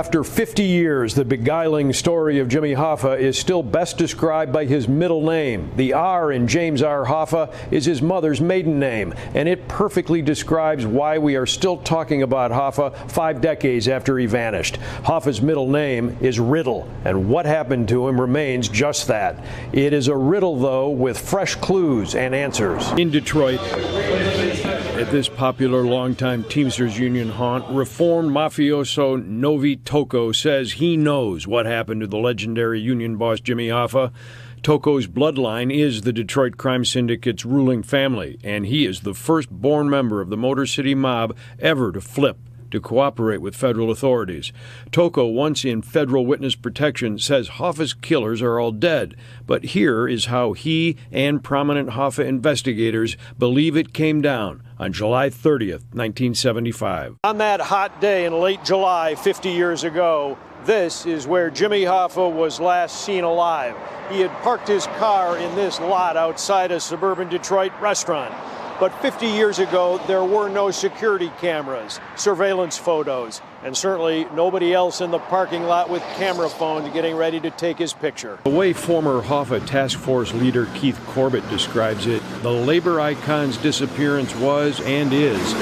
After 50 years, the beguiling story of Jimmy Hoffa is still best described by his middle name. The R in James R. Hoffa is his mother's maiden name, and it perfectly describes why we are still talking about Hoffa 5 decades after he vanished. Hoffa's middle name is Riddle, and what happened to him remains just that. It is a riddle, though, with fresh clues and answers. In Detroit, at this popular longtime Teamsters Union haunt, reformed mafioso Novi Tocco says he knows what happened to the legendary union boss Jimmy Hoffa. Tocco's bloodline is the Detroit crime syndicate's ruling family, and he is the first-born member of the Motor City Mob ever to flip to cooperate with federal authorities. Tocco, once in federal witness protection, says Hoffa's killers are all dead. But here is how he and prominent Hoffa investigators believe it came down on July 30th, 1975. On that hot day in late July 50 years ago, this is where Jimmy Hoffa was last seen alive. He had parked his car in this lot outside a suburban Detroit restaurant. But 50 years ago, there were no security cameras, surveillance photos, and certainly nobody else in the parking lot with camera phones getting ready to take his picture. The way former Hoffa task force leader Keith Corbett describes it, the labor icon's disappearance was and is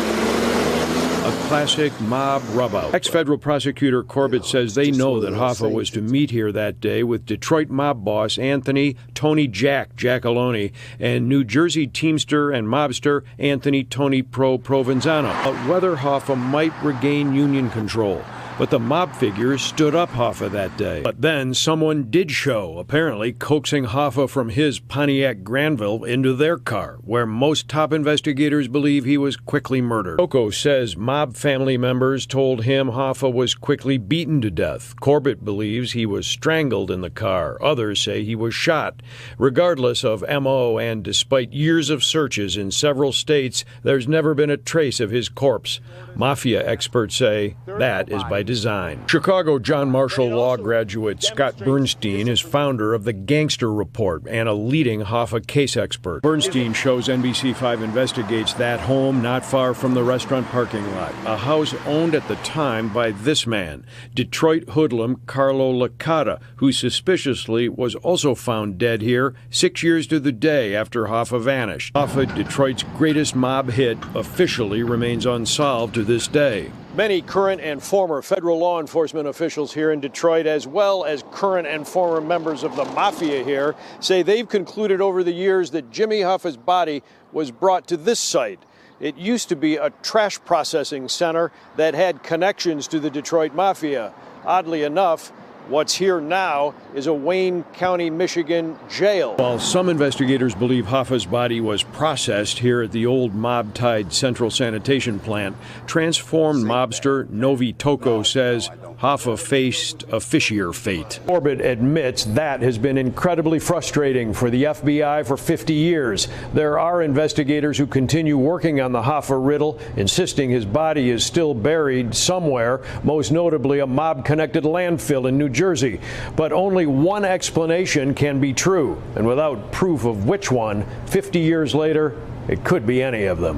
a classic mob rub-out. Ex-federal prosecutor Corbett says they know that Hoffa was to meet here that day with Detroit mob boss Anthony Tony Jack Giacalone and New Jersey Teamster and mobster Anthony Tony Provenzano about whether Hoffa might regain union control. But the mob figures stood up Hoffa that day. But then someone did show, apparently coaxing Hoffa from his Pontiac Granville into their car, where most top investigators believe he was quickly murdered. Tocco says mob family members told him Hoffa was quickly beaten to death. Corbett believes he was strangled in the car. Others say he was shot. Regardless of M.O. and despite years of searches in several states, there's never been a trace of his corpse. Mafia experts say that is by design. Chicago John Marshall Law graduate Scott Bernstein is founder of the Gangster Report and a leading Hoffa case expert. Bernstein shows NBC5 investigates that home not far from the restaurant parking lot, a house owned at the time by this man, Detroit hoodlum Carlo Licata, who suspiciously was also found dead here 6 years to the day after Hoffa vanished. Hoffa, Detroit's greatest mob hit, officially remains unsolved to this day. Many current and former federal law enforcement officials here in Detroit, as well as current and former members of the mafia here, say they've concluded over the years that Jimmy Hoffa's body was brought to this site. It used to be a trash processing center that had connections to the Detroit mafia. Oddly enough, what's here now is a Wayne County, Michigan jail. While some investigators believe Hoffa's body was processed here at the old mob-tied Central Sanitation Plant, transformed mobster Novi Tocco says Hoffa faced a fishier fate. Corbett admits that has been incredibly frustrating for the FBI for 50 years. There are investigators who continue working on the Hoffa riddle, insisting his body is still buried somewhere, most notably a mob-connected landfill in New Jersey. But only one explanation can be true, and without proof of which one, 50 years later, it could be any of them.